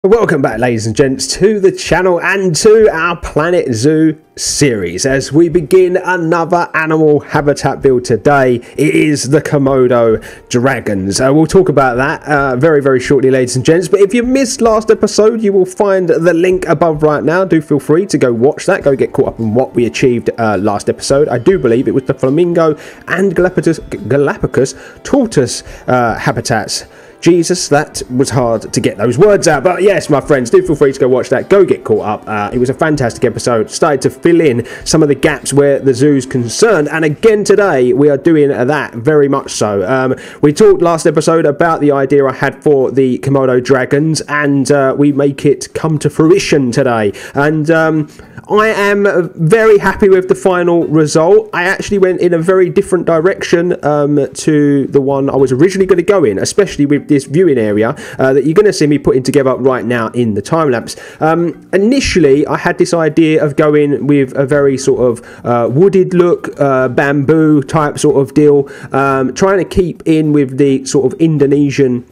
Welcome back, ladies and gents, to the channel and to our Planet Zoo series as we begin another animal habitat build today. It is the Komodo Dragons. We'll talk about that very shortly, ladies and gents, but if you missed last episode, you will find the link above right now. Do feel free to go watch that, go get caught up on what we achieved last episode. I do believe it was the flamingo and Galapagos tortoise habitats. Jesus, that was hard to get those words out. But yes, my friends, do feel free to go watch that. Go get caught up. It was a fantastic episode. Started to fill in some of the gaps where the zoo's concerned. And again today, we are doing that very much so. We talked last episode about the idea I had for the Komodo Dragons. And we make it come to fruition today. And I am very happy with the final result. I actually went in a very different direction to the one I was originally going to go in, especially with this viewing area that you're going to see me putting together right now in the time lapse. Initially, I had this idea of going with a very sort of wooded look, bamboo type sort of deal, trying to keep in with the sort of Indonesian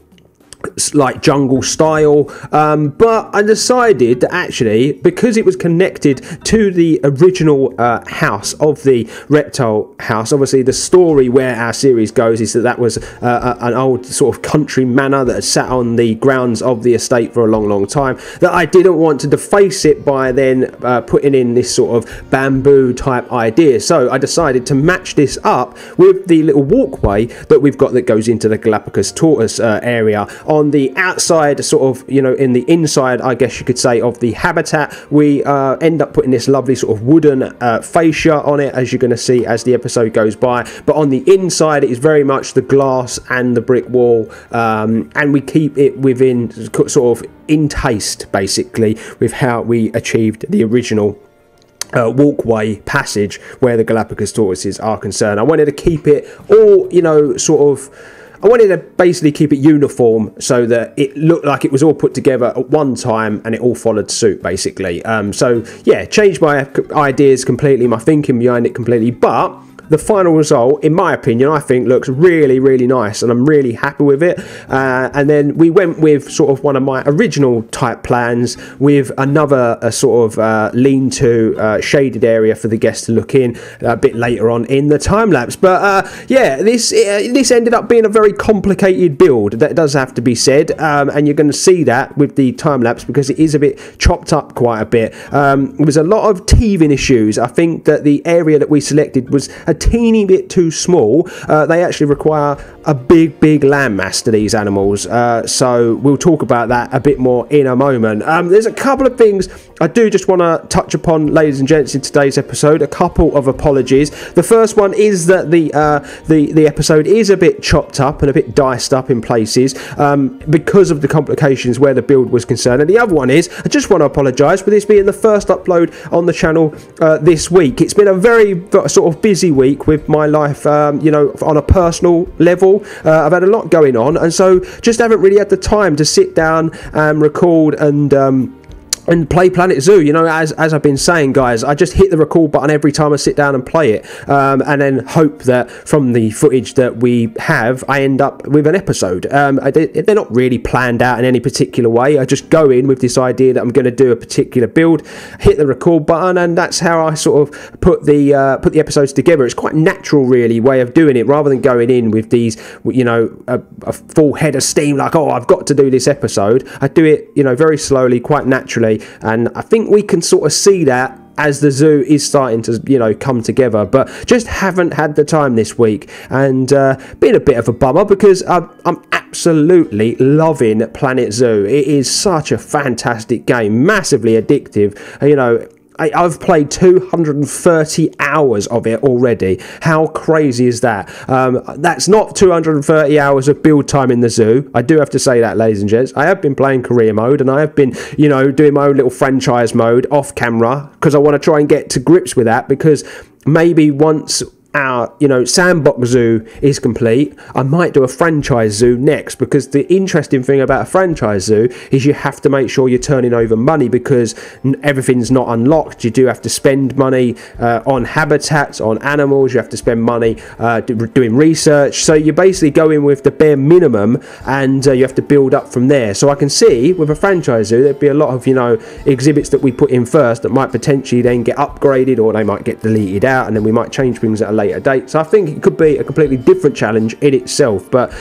like jungle style, but I decided that actually, because it was connected to the original house of the reptile house, obviously the story where our series goes is that was an old sort of country manor that had sat on the grounds of the estate for a long time, that I didn't want to deface it by then putting in this sort of bamboo type idea. So I decided to match this up with the little walkway that we've got that goes into the Galapagos tortoise area. On the outside, sort of, you know, in the inside, I guess you could say, of the habitat, we end up putting this lovely sort of wooden fascia on it, as you're going to see as the episode goes by. But on the inside, it is very much the glass and the brick wall, and we keep it within sort of in taste, basically, with how we achieved the original walkway passage where the Galapagos tortoises are concerned. I wanted to keep it all, you know, sort of, I wanted to basically keep it uniform so that it looked like it was all put together at one time and it all followed suit, basically. So yeah, changed my ideas completely, my thinking behind it completely, but the final result, in my opinion, I think looks really nice, and I'm really happy with it. And then we went with sort of one of my original type plans with another sort of lean-to shaded area for the guests to look in a bit later on in the time lapse. But yeah, this ended up being a very complicated build, that does have to be said, and you're going to see that with the time lapse because it is a bit chopped up quite a bit. There was a lot of teething issues. I think that the area that we selected was a teeny bit too small. They actually require a big landmass to these animals, so we'll talk about that a bit more in a moment. There's a couple of things I do just want to touch upon, ladies and gents, in today's episode. A couple of apologies. The first one is that the episode is a bit chopped up and a bit diced up in places because of the complications where the build was concerned. And the other one is, I just want to apologise for this being the first upload on the channel this week. It's been a very sort of busy week with my life, you know, on a personal level. I've had a lot going on, and so just haven't really had the time to sit down and record and play Planet Zoo. You know, as I've been saying, guys, I just hit the record button every time I sit down and play it, and then hope that from the footage that we have, I end up with an episode. They're not really planned out in any particular way. I just go in with this idea that I'm going to do a particular build, hit the record button, and that's how I sort of put the episodes together. It's quite natural, really, way of doing it, rather than going in with these, you know, a full head of steam, like, oh, I've got to do this episode. I do it, you know, very slowly, quite naturally. And I think we can sort of see that as the zoo is starting to, you know, come together, but just haven't had the time this week, and been a bit of a bummer because I'm absolutely loving Planet Zoo. It is such a fantastic game, massively addictive. You know, I've played 230 hours of it already. How crazy is that? That's not 230 hours of build time in the zoo. I do have to say that, ladies and gents. I have been playing career mode, and I have been, you know, doing my own little franchise mode off camera because I want to try and get to grips with that, because maybe once our Sandbox zoo is complete, I might do a franchise zoo next, because the interesting thing about a franchise zoo is you have to make sure you're turning over money, because everything's not unlocked. You do have to spend money on habitats, on animals. You have to spend money doing research, so you're basically going with the bare minimum, and you have to build up from there. So I can see with a franchise zoo there'd be a lot of exhibits that we put in first that might potentially then get upgraded, or they might get deleted out, and then we might change things at a later date. So I think it could be a completely different challenge in itself. But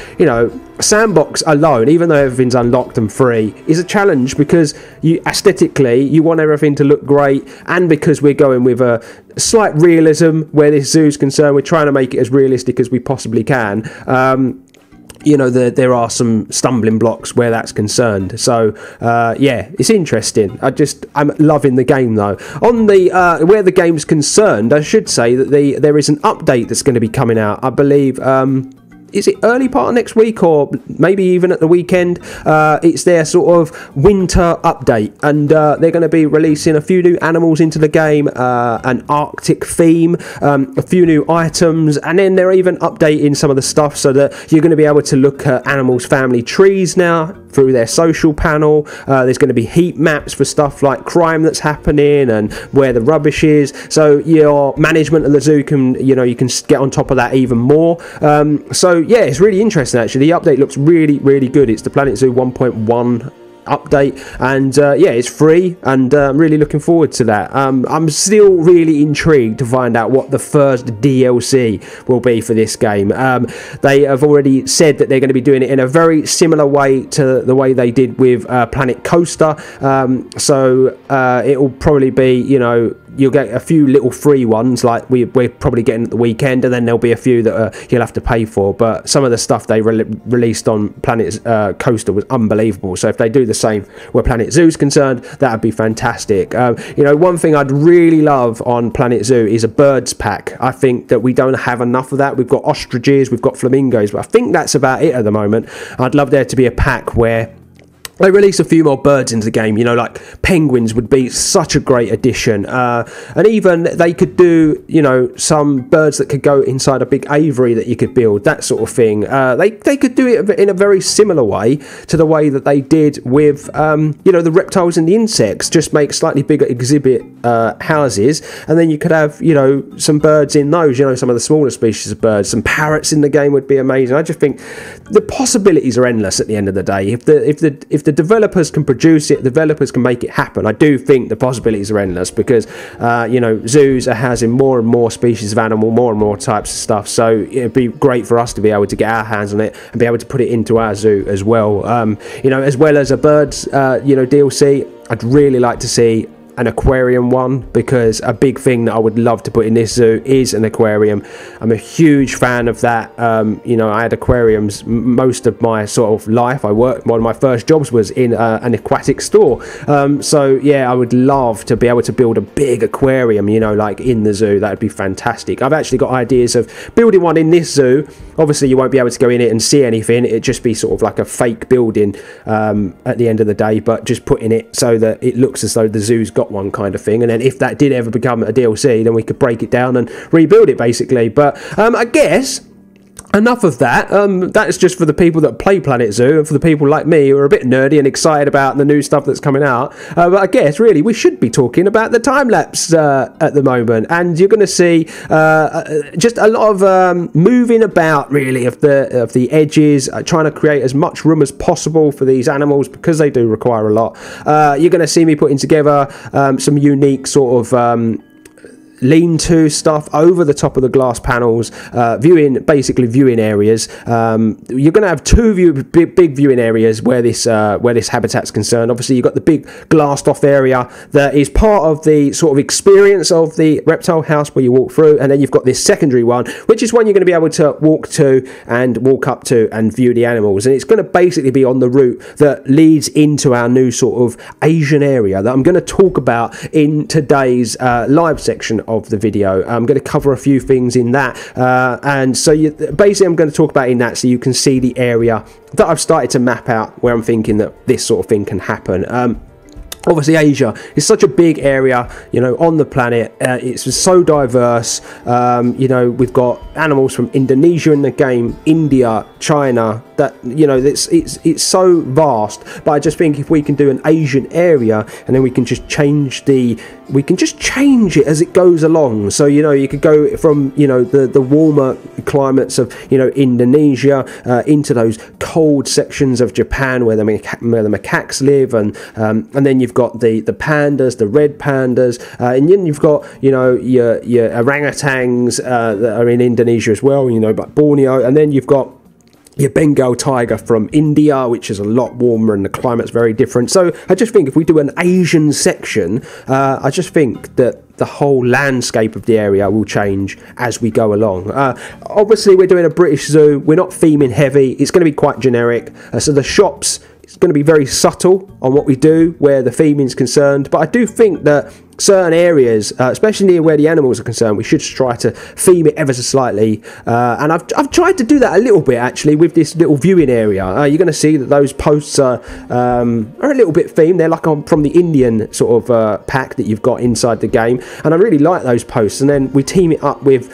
Sandbox alone, even though everything's unlocked and free, is a challenge, because aesthetically you want everything to look great, and because we're going with a slight realism where this zoo's concerned. We're trying to make it as realistic as we possibly can. There are some stumbling blocks where that's concerned. So yeah, it's interesting. I'm loving the game though. On the where the game's concerned, I should say that there is an update that's going to be coming out, I believe. Is it early part of next week, or maybe even at the weekend? It's their sort of winter update, and they're going to be releasing a few new animals into the game, an Arctic theme, a few new items, and then they're even updating some of the stuff so that you're going to be able to look at animals' family trees now through their social panel. There's going to be heat maps for stuff like crime that's happening and where the rubbish is, so your management of the zoo can you can get on top of that even more. So yeah, it's really interesting actually. The update looks really, really good. It's the Planet Zoo 1.1 update, and yeah, it's free, and I'm really looking forward to that. I'm still really intrigued to find out what the first DLC will be for this game. They have already said that they're going to be doing it in a very similar way to the way they did with Planet Coaster, so it will probably be you'll get a few little free ones like we're probably getting at the weekend, and then there'll be a few that you'll have to pay for. But some of the stuff they released on Planet Coaster was unbelievable, so if they do the same where Planet Zoo's concerned, that would be fantastic. One thing I'd really love on Planet Zoo is a birds pack. I think that we don't have enough of that. We've got ostriches, we've got flamingos, but I think that's about it at the moment. I'd love there to be a pack where they release a few more birds into the game, like penguins would be such a great addition. And even they could do, some birds that could go inside a big aviary that you could build, that sort of thing. They could do it in a very similar way to the way that they did with, the reptiles and the insects. Just make slightly bigger exhibit houses, and then you could have, some birds in those, some of the smaller species of birds. Some parrots in the game would be amazing. I just think the possibilities are endless at the end of the day. If the developers can produce it, developers can make it happen. I do think the possibilities are endless, because zoos are housing more and more species of animal, more and more types of stuff, so it'd be great for us to be able to get our hands on it and be able to put it into our zoo as well. As well as a birds DLC, I'd really like to see an aquarium one, because a big thing that I would love to put in this zoo is an aquarium. I'm a huge fan of that. I had aquariums most of my sort of life. One of my first jobs was in an aquatic store, so yeah, I would love to be able to build a big aquarium, like in the zoo. That would be fantastic. I've actually got ideas of building one in this zoo. Obviously you won't be able to go in it and see anything. It'd just be sort of like a fake building at the end of the day, but just putting it so that it looks as though the zoo's got one, kind of thing. And then if that did ever become a DLC, then we could break it down and rebuild it basically. But I guess enough of that. That's just for the people that play Planet Zoo, and for the people like me who are a bit nerdy and excited about the new stuff that's coming out. But I guess really we should be talking about the time lapse at the moment, and you're going to see just a lot of moving about really of the edges, trying to create as much room as possible for these animals, because they do require a lot. You're going to see me putting together some unique sort of lean-to stuff over the top of the glass panels, basically viewing areas. You're going to have two big viewing areas where this habitat's concerned. Obviously you've got the big glassed off area that is part of the sort of experience of the reptile house where you walk through, and then you've got this secondary one, which is one you're going to be able to walk to and walk up to and view the animals, and it's going to basically be on the route that leads into our new sort of Asian area that I'm going to talk about in today's live section of the video. I'm going to cover a few things in that, and so basically I'm going to talk about in that so you can see the area that I've started to map out where I'm thinking that this sort of thing can happen. Obviously, Asia is such a big area, you know, on the planet. It's so diverse. You know, we've got animals from Indonesia in the game, India, China. That, you know, it's so vast. But I just think if we can do an Asian area, and then we can just change it as it goes along. So, you know, you could go from, you know, the warmer climates of, you know, Indonesia into those cold sections of Japan where the macaques live, and then you've got the pandas, the red pandas, and then you've got, you know, your orangutans that are in Indonesia as well, you know, but Borneo, and then you've got your Bengal tiger from India, which is a lot warmer and the climate's very different. So I just think if we do an Asian section, I just think that the whole landscape of the area will change as we go along. Obviously, we're doing a British zoo. We're not theming heavy. It's going to be quite generic. So the shops, it's going to be very subtle on what we do where the theming is concerned. But I do think that certain areas, especially near where the animals are concerned, we should try to theme it ever so slightly, and I've tried to do that a little bit actually with this little viewing area. You're going to see that those posts are a little bit themed. They're like from the Indian sort of pack that you've got inside the game, and I really like those posts. And then we team it up with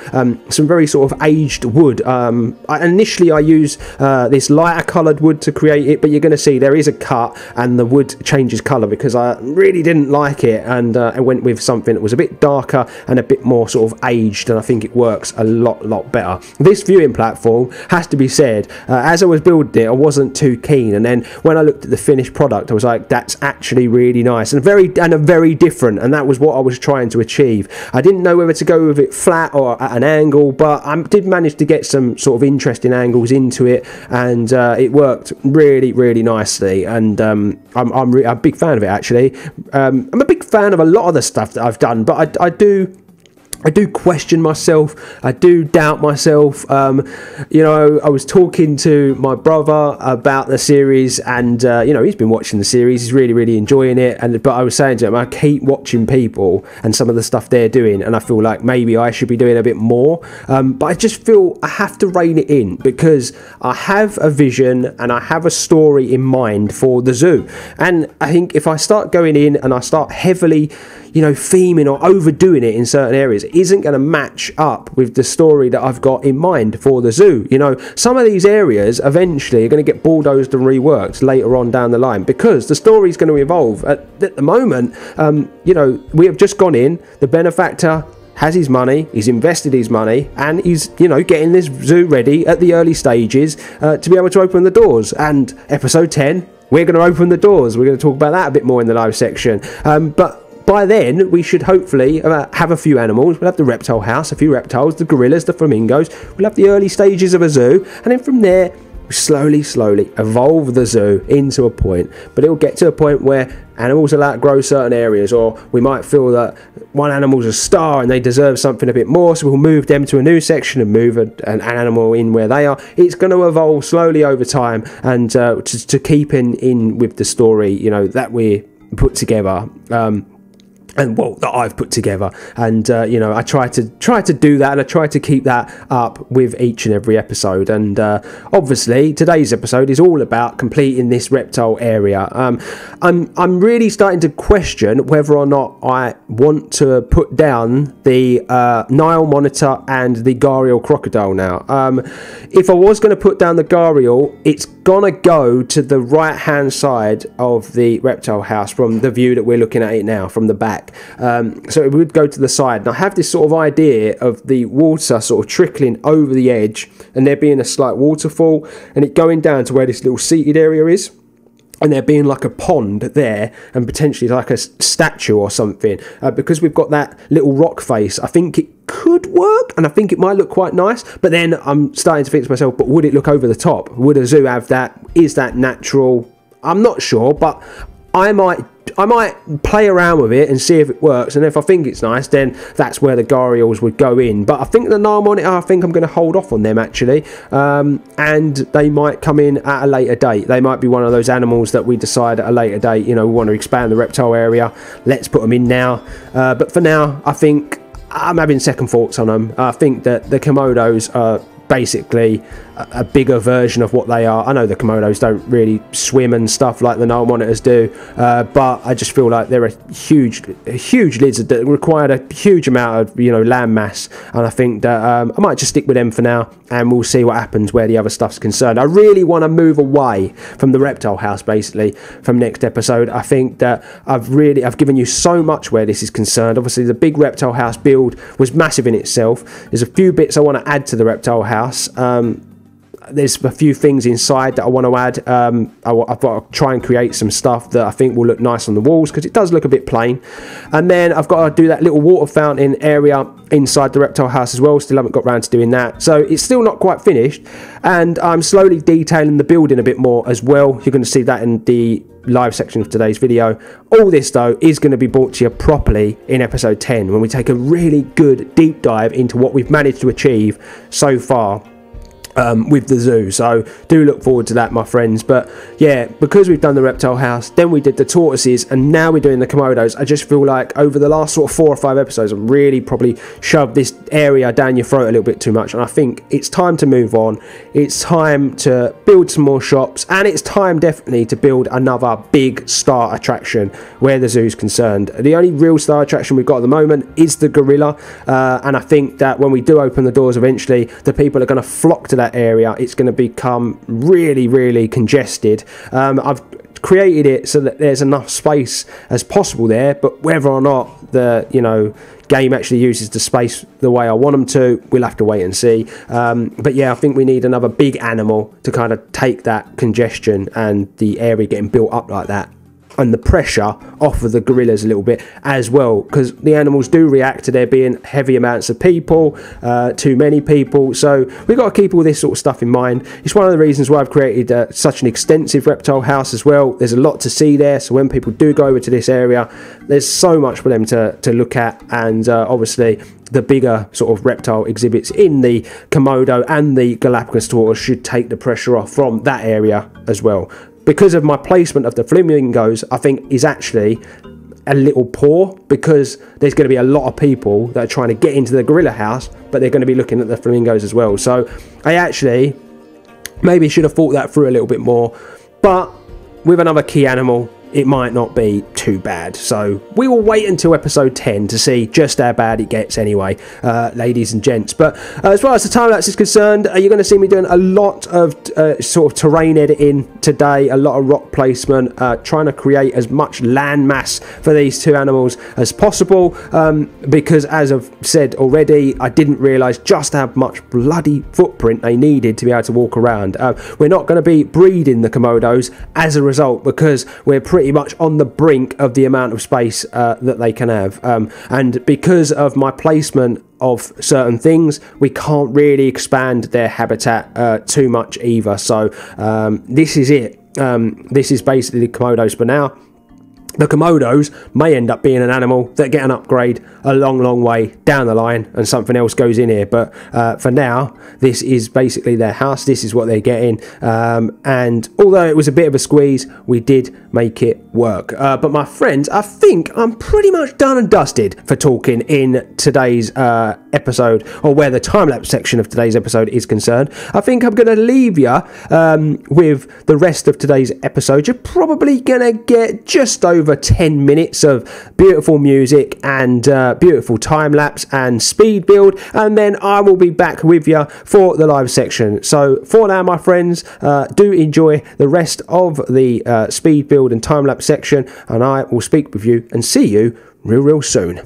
some very sort of aged wood. Initially I use this lighter coloured wood to create it, but you're going to see there is a cut and the wood changes colour because I really didn't like it, and I went with something that was a bit darker and a bit more sort of aged, and I think it works a lot better. This viewing platform, has to be said, as I was building it, I wasn't too keen, and then when I looked at the finished product, I was like, that's actually really nice and very different, and that was what I was trying to achieve. I didn't know whether to go with it flat or at an angle, but I did manage to get some sort of interesting angles into it, and it worked really nicely, and I'm a big fan of it actually. I'm a big fan of a lot of the stuff that I've done, but I do question myself. I do doubt myself. You know, I was talking to my brother about the series, and you know, he's been watching the series. He's really enjoying it. But I was saying to him, I keep watching people and some of the stuff they're doing, and I feel like maybe I should be doing a bit more. But I just feel I have to rein it in because I have a vision and I have a story in mind for the zoo. And I think if I start going in and I start heavily, you know, theming or overdoing it in certain areas, it isn't going to match up with the story that I've got in mind for the zoo. You know, some of these areas eventually are going to get bulldozed and reworked later on down the line because the story is going to evolve. At the moment, you know, we have just gone in, the benefactor has his money, he's invested his money, and he's, you know, getting this zoo ready at the early stages to be able to open the doors. And episode 10, we're going to open the doors. We're going to talk about that a bit more in the live section. But by then, we should hopefully have a few animals. We'll have the reptile house, a few reptiles, the gorillas, the flamingos. We'll have the early stages of a zoo. And then from there, we slowly evolve the zoo into a point. But it will get to a point where animals are allowed to grow certain areas, or we might feel that one animal's a star and they deserve something a bit more, so we'll move them to a new section and move an animal in where they are. It's going to evolve slowly over time, and to keep in with the story, you know, that we put together. And well, that I've put together, and you know, I try to do that, and I try to keep that up with each and every episode. And obviously, today's episode is all about completing this reptile area. I'm really starting to question whether or not I want to put down the Nile monitor and the gharial crocodile now. If I was going to put down the gharial, it's gonna go to the right hand side of the reptile house from the view that we're looking at it now, from the back. So it would go to the side, and I have this sort of idea of the water sort of trickling over the edge and there being a slight waterfall and it going down to where this little seated area is, and there being like a pond there and potentially like a statue or something. Because we've got that little rock face, I think it could work, and I think it might look quite nice. But then I'm starting to think to myself, but would it look over the top? Would a zoo have that? Is that natural? I'm not sure, but I might play around with it and see if it works, and if I think it's nice, then that's where the gharials would go in. But I think the Nile monitor, I think I'm going to hold off on them actually, and they might come in at a later date. They might be one of those animals that we decide at a later date, you know, we want to expand the reptile area, let's put them in now. But for now, I think I'm having second thoughts on them. I think that the Komodos are basically a bigger version of what they are. I know the Komodos don't really swim and stuff like the Nile monitors do, but I just feel like they're a huge lizard that required a huge amount of land mass, and I think that I might just stick with them for now, and we'll see what happens where the other stuff's concerned. I really want to move away from the reptile house basically from next episode. I think that I've given you so much where this is concerned. Obviously the big reptile house build was massive in itself. There's a few bits I want to add to the reptile house. There's a few things inside that I want to add. I've got to try and create some stuff that I think will look nice on the walls, because it does look a bit plain. And then I've got to do that little water fountain area inside the reptile house as well. Still haven't got around to doing that, so it's still not quite finished, and I'm slowly detailing the building a bit more as well. You're going to see that in the live section of today's video. All this though is going to be brought to you properly in episode 10, when we take a really good deep dive into what we've managed to achieve so far with the zoo. So do look forward to that, my friends. But yeah, because we've done the reptile house, then we did the tortoises, and now we're doing the Komodos, I just feel like over the last sort of 4 or 5 episodes I've really probably shoved this area down your throat a little bit too much, and I think it's time to move on. It's time to build some more shops, and it's time definitely to build another big star attraction where the zoo's concerned. The only real star attraction we've got at the moment is the gorilla, and I think that when we do open the doors eventually, the people are going to flock to that area. It's going to become really congested. I've created it so that there's enough space as possible there, but whether or not the game actually uses the space the way I want them to, we'll have to wait and see. But yeah, I think we need another big animal to kind of take that congestion and the area getting built up like that, and the pressure off of the gorillas a little bit as well, because the animals do react to there being heavy amounts of people, too many people. So we've got to keep all this sort of stuff in mind. It's one of the reasons why I've created such an extensive reptile house as well. There's a lot to see there, so when people do go over to this area, there's so much for them to look at, and obviously the bigger sort of reptile exhibits in the Komodo and the Galapagos tortoise should take the pressure off from that area as well. Because of my placement of the flamingos, I think is actually a little poor, because there's going to be a lot of people that are trying to get into the gorilla house, but they're going to be looking at the flamingos as well. So I actually maybe should have thought that through a little bit more, but with another key animal, it might not be too bad. So we will wait until episode 10 to see just how bad it gets anyway, ladies and gents. But as far as the time lapse is concerned, you're going to see me doing a lot of sort of terrain editing today, a lot of rock placement, trying to create as much land mass for these two animals as possible, because as I've said already, I didn't realise just how much bloody footprint they needed to be able to walk around. We're not going to be breeding the Komodos as a result, because we're pretty much on the brink of the amount of space that they can have, and because of my placement of certain things, we can't really expand their habitat too much either. So this is it. This is basically the Komodos for now. The Komodos may end up being an animal that get an upgrade a long way down the line and something else goes in here, but for now this is basically their house. This is what they're getting, and although it was a bit of a squeeze, we did make it work. But my friends, I think I'm pretty much done and dusted for talking in today's episode, or where the time-lapse section of today's episode is concerned. I think I'm going to leave you with the rest of today's episode. You're probably going to get just over 10 minutes of beautiful music and beautiful time-lapse and speed build, and then I will be back with you for the live section. So for now, my friends, do enjoy the rest of the speed build and time-lapse section, and I will speak with you and see you real soon.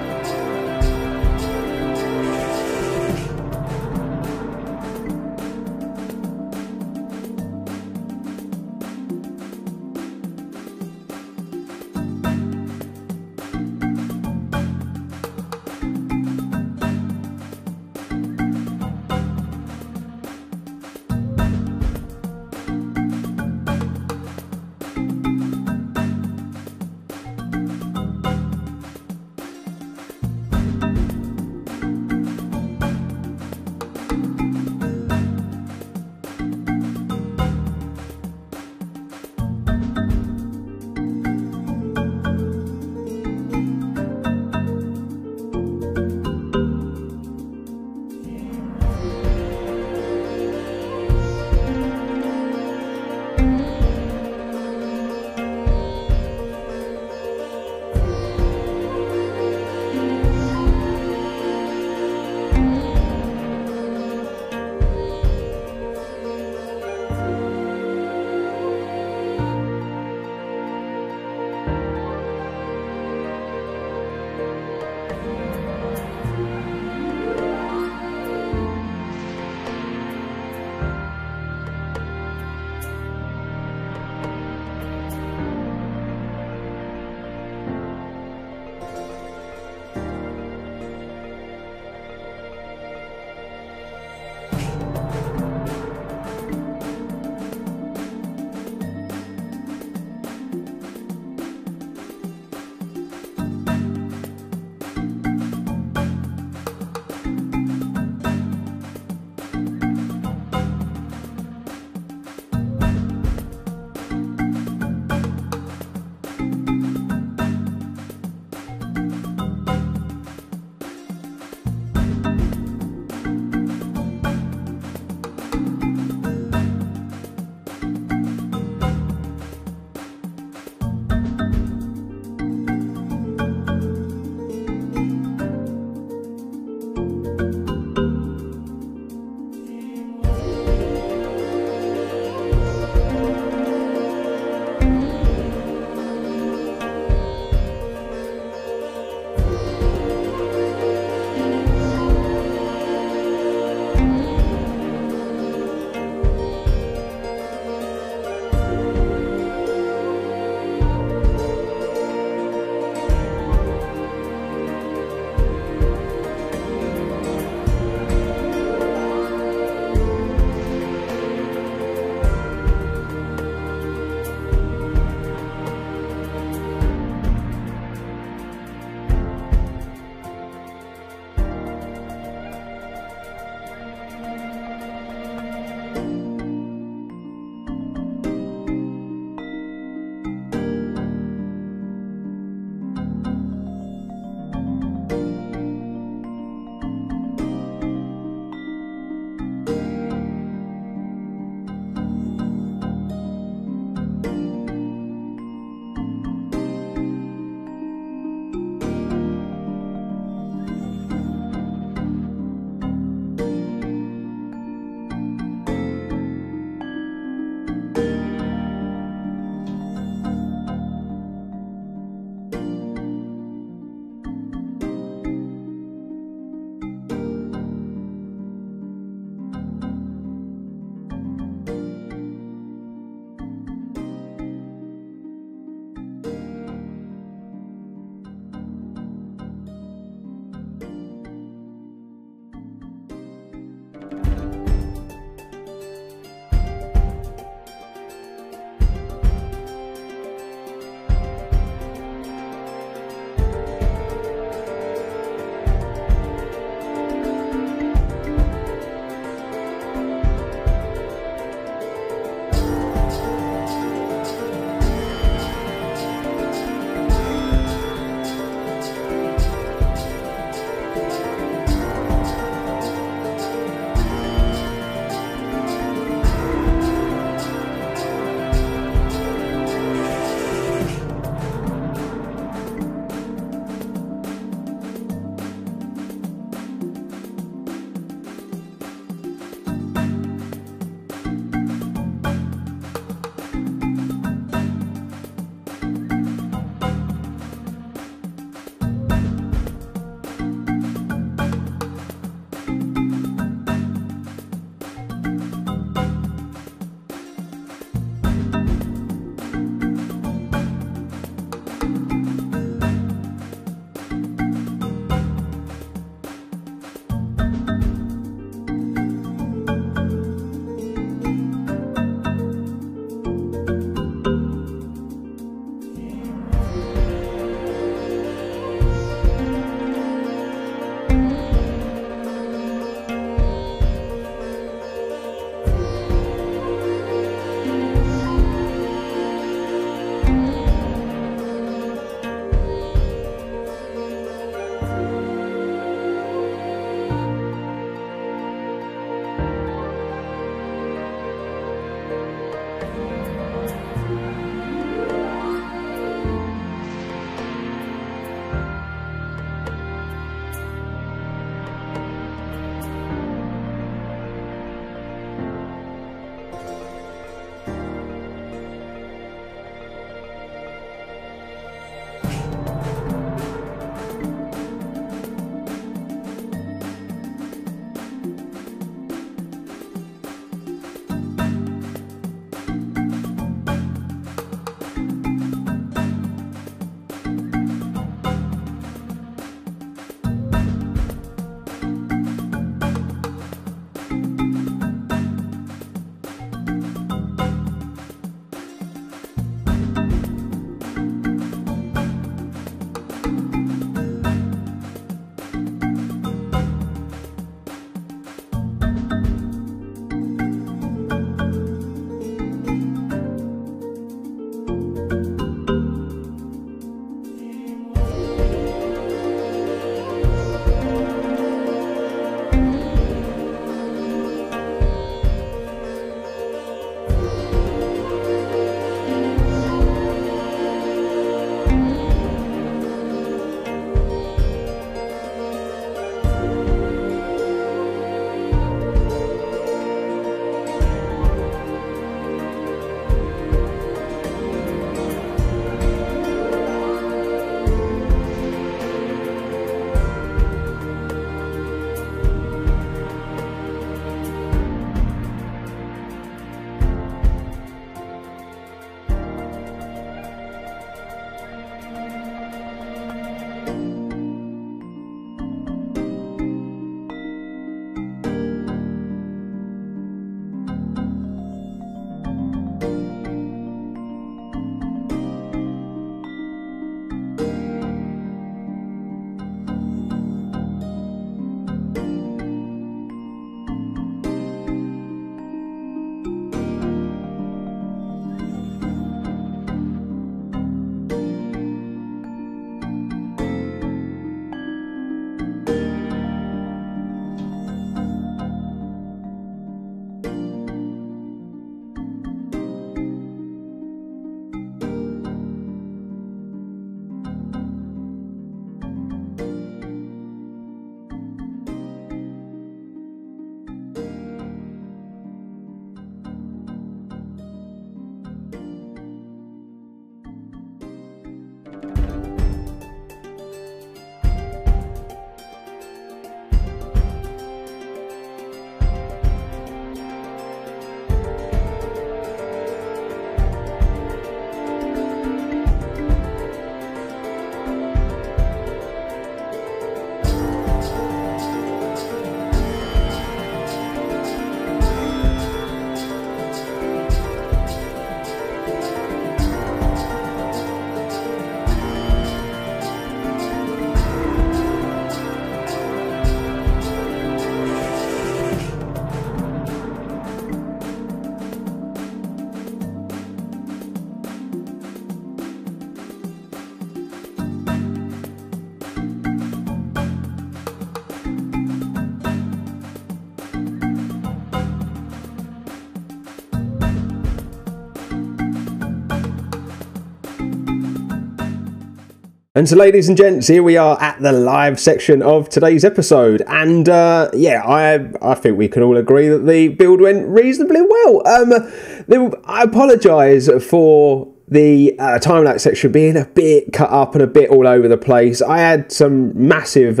And so, ladies and gents, here we are at the live section of today's episode, and yeah, I think we can all agree that the build went reasonably well. I apologise for the time-lapse section being a bit cut up and a bit all over the place. I had some massive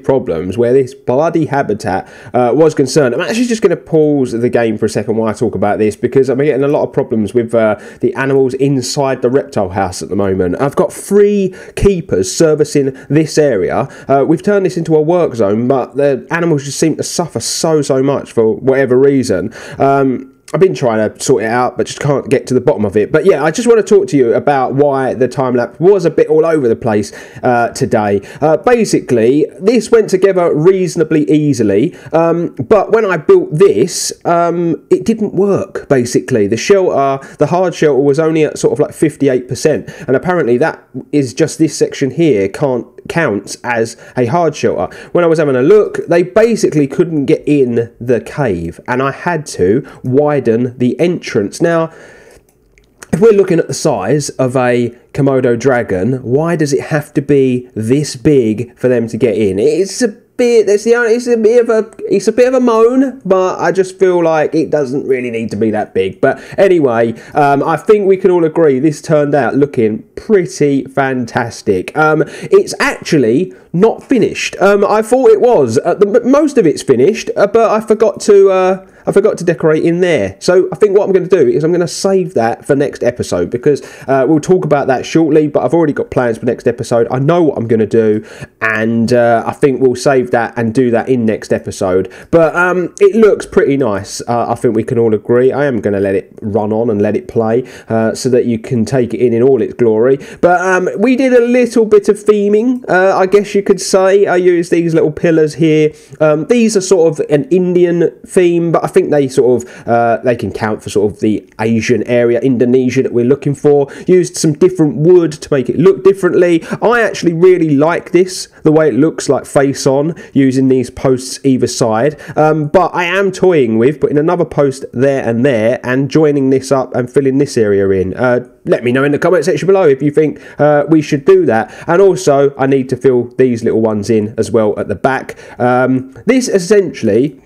problems where this bloody habitat was concerned. I'm actually just going to pause the game for a second while I talk about this, because I'm getting a lot of problems with the animals inside the reptile house at the moment. I've got 3 keepers servicing this area. We've turned this into a work zone, but the animals just seem to suffer so much for whatever reason. I've been trying to sort it out, but just can't get to the bottom of it. But yeah, I just want to talk to you about why the time-lapse was a bit all over the place today. Basically, this went together reasonably easily, but when I built this, it didn't work, basically. The shelter, the hard shelter, was only at sort of like 58%, and apparently that is just this section here counts as a hard shelter. When I was having a look, they basically couldn't get in the cave, and I had to widen the entrance. Now, if we're looking at the size of a Komodo dragon, why does it have to be this big for them to get in? It's a bit of a moan, but I just feel like it doesn't really need to be that big. But anyway, I think we can all agree this turned out looking pretty fantastic. It's actually not finished. I thought it was. Most of it's finished, but I forgot to decorate in there. So I think what I'm going to do is I'm going to save that for next episode, because we'll talk about that shortly, but I've already got plans for next episode. I know what I'm going to do, and I think we'll save that and do that in next episode. But it looks pretty nice. I think we can all agree. I am going to let it run on and let it play so that you can take it in all its glory. But we did a little bit of theming, I guess you could say. I used these little pillars here. These are sort of an Indian theme, but I think they sort of they can count for sort of the Asian area, Indonesia, that we're looking for. Used some different wood to make it look differently. I actually really like this, the way it looks like face on, using these posts either side. But I am toying with putting another post there and joining this up and filling this area in. Let me know in the comment section below if you think we should do that. And also, I need to fill these little ones in as well at the back. This essentially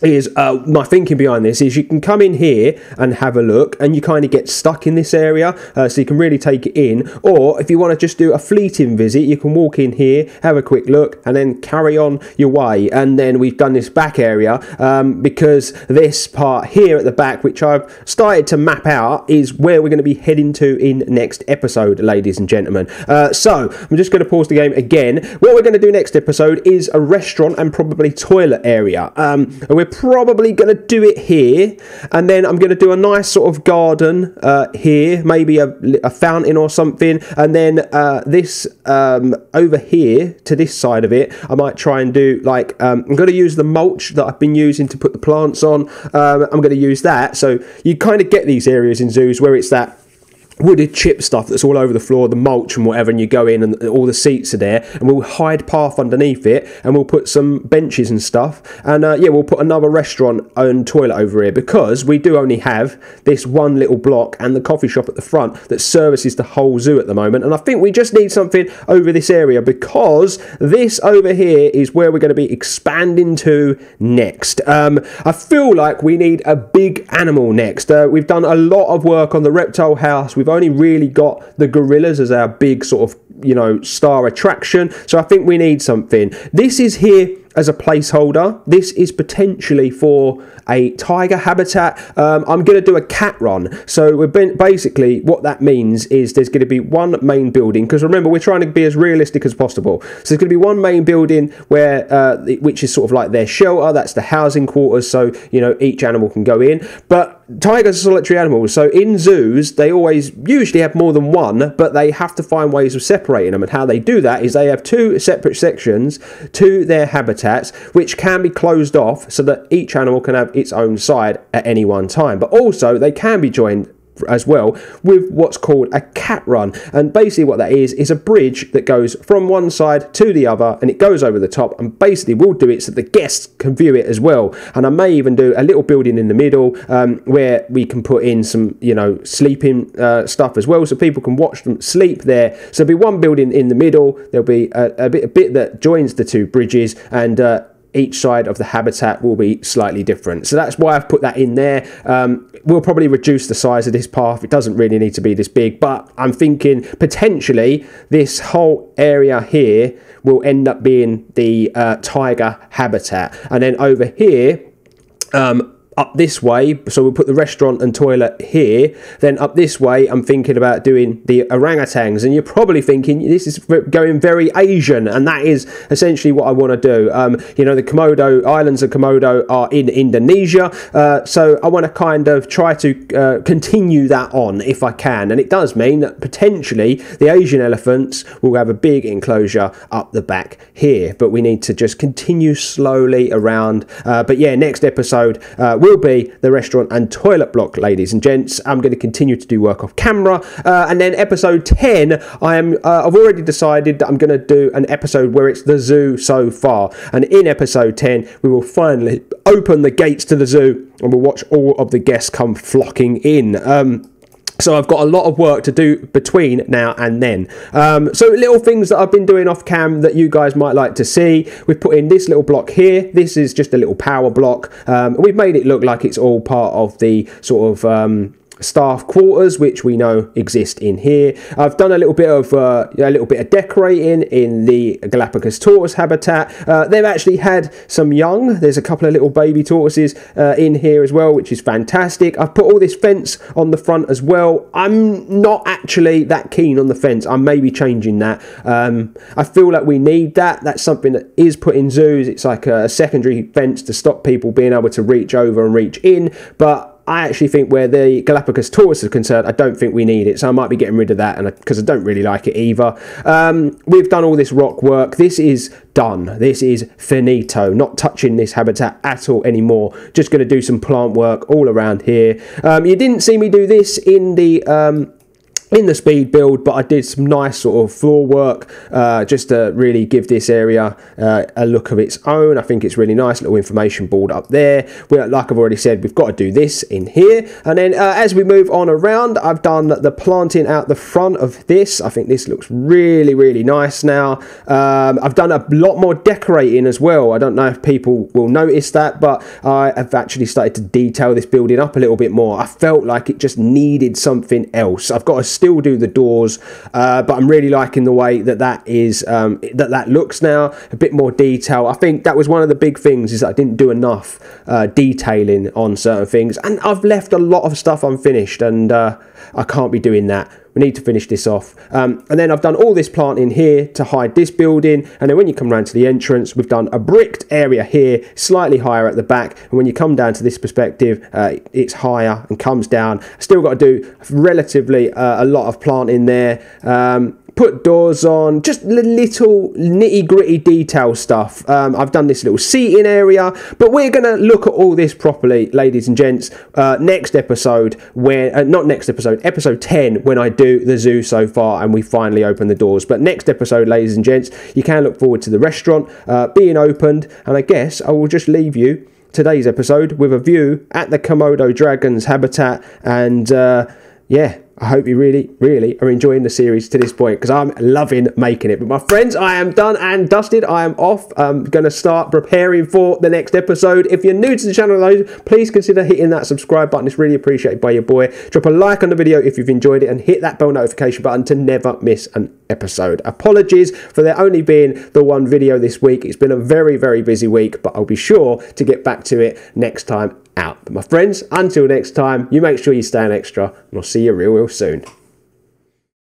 is my thinking behind this is you can come in here and have a look, and you kind of get stuck in this area, so you can really take it in. Or if you want to just do a fleeting visit, you can walk in here, have a quick look, and then carry on your way. And then we've done this back area because this part here at the back, which I've started to map out, is where we're going to be heading to in next episode, ladies and gentlemen. So I'm just going to pause the game again. What we're going to do next episode is a restaurant and probably toilet area. And we're probably going to do it here, and then I'm going to do a nice sort of garden here, maybe a fountain or something, and then this over here to this side of it, I might try and do like I'm going to use the mulch that I've been using to put the plants on. I'm going to use that, so you kind of get these areas in zoos where it's that wooded chip stuff that's all over the floor, the mulch and whatever, and you go in and all the seats are there, and we'll hide path underneath it, and we'll put some benches and stuff, and yeah, we'll put another restaurant and toilet over here, because we do only have this one little block and the coffee shop at the front that services the whole zoo at the moment. And I think we just need something over this area, because this over here is where we're going to be expanding to next. I feel like we need a big animal next. We've done a lot of work on the reptile house. We've only really got the gorillas as our big sort of, you know, star attraction. So I think we need something. This is here as a placeholder. This is potentially for a tiger habitat. I'm going to do a cat run. So we've been basically, what that means is there's going to be one main building, because remember, we're trying to be as realistic as possible. So there's going to be one main building where which is sort of like their shelter. That's the housing quarters, so you know each animal can go in. But tigers are solitary animals, so in zoos they always usually have more than one, but they have to find ways of separating them. And how they do that is they have 2 separate sections to their habitats, which can be closed off so that each animal can have its own side at any one time. But also they can be joined as well with what's called a cat run. And basically what that is a bridge that goes from one side to the other, and it goes over the top, and basically we'll do it so the guests can view it as well. And I may even do a little building in the middle where we can put in some, you know, sleeping stuff as well, so people can watch them sleep there. So there'll be one building in the middle, there'll be a bit that joins the two bridges, and each side of the habitat will be slightly different. So that's why I've put that in there. We'll probably reduce the size of this path. It doesn't really need to be this big, but I'm thinking potentially this whole area here will end up being the tiger habitat. And then over here, up this way, so we'll put the restaurant and toilet here. Then up this way, I'm thinking about doing the orangutans, and you're probably thinking this is going very Asian, and that is essentially what I want to do. You know, the Komodo Islands of Komodo are in Indonesia, so I want to kind of try to continue that on if I can, and it does mean that potentially the Asian elephants will have a big enclosure up the back here, but we need to just continue slowly around. But yeah, next episode will be the restaurant and toilet block, ladies and gents. I'm going to continue to do work off camera, and then episode 10 I've already decided that I'm going to do an episode where it's the zoo so far, and in episode 10 we will finally open the gates to the zoo and we'll watch all of the guests come flocking in. So I've got a lot of work to do between now and then. So little things that I've been doing off cam that you guys might like to see. We've put in this little block here. This is just a little power block. We've made it look like it's all part of the sort of staff quarters, which we know exist in here. I've done a little bit of decorating in the Galapagos tortoise habitat. They've actually had some young. There's a couple of little baby tortoises in here as well, which is fantastic. I've put all this fence on the front as well. I'm not actually that keen on the fence. I may be changing that. I feel like we need that. That's something that is put in zoos. It's like a secondary fence to stop people being able to reach over and reach in, but I actually think where the Galapagos tortoise is concerned, I don't think we need it, so I might be getting rid of that, and because I don't really like it either. We've done all this rock work. This is done. This is finito. Not touching this habitat at all anymore. Just going to do some plant work all around here. You didn't see me do this in the speed build, but I did some nice sort of floor work just to really give this area a look of its own. I think it's really nice. Little information board up there. Like I've already said, we've got to do this in here, and then as we move on around, I've done the planting out the front of this. I think this looks really, really nice now. I've done a lot more decorating as well. I don't know if people will notice that, but I have actually started to detail this building up a little bit more. I felt like it just needed something else. I've got to still do the doors, but I'm really liking the way that is that looks now. A bit more detail. I think that was one of the big things, is that I didn't do enough detailing on certain things, and I've left a lot of stuff unfinished, and I can't be doing that. We need to finish this off. And then I've done all this planting here to hide this building. And then when you come around to the entrance, we've done a bricked area here, slightly higher at the back. And when you come down to this perspective, it's higher and comes down. Still got to do relatively a lot of planting there. Put doors on, just little nitty gritty detail stuff. I've done this little seating area, but we're going to look at all this properly, ladies and gents, next episode, when not next episode, episode 10, when I do the zoo so far and we finally open the doors. But next episode, ladies and gents, you can look forward to the restaurant being opened, and I guess I will just leave you today's episode with a view at the Komodo Dragons habitat, and yeah, I hope you really, really are enjoying the series to this point, because I'm loving making it. But my friends, I am done and dusted. I am off. I'm going to start preparing for the next episode. If you're new to the channel, though, please consider hitting that subscribe button. It's really appreciated by your boy. Drop a like on the video if you've enjoyed it, and hit that bell notification button to never miss an episode. Apologies for there only being the one video this week. It's been a very, very busy week, but I'll be sure to get back to it next time out. But my friends, until next time, you make sure you stay an extra, and I'll see you real soon.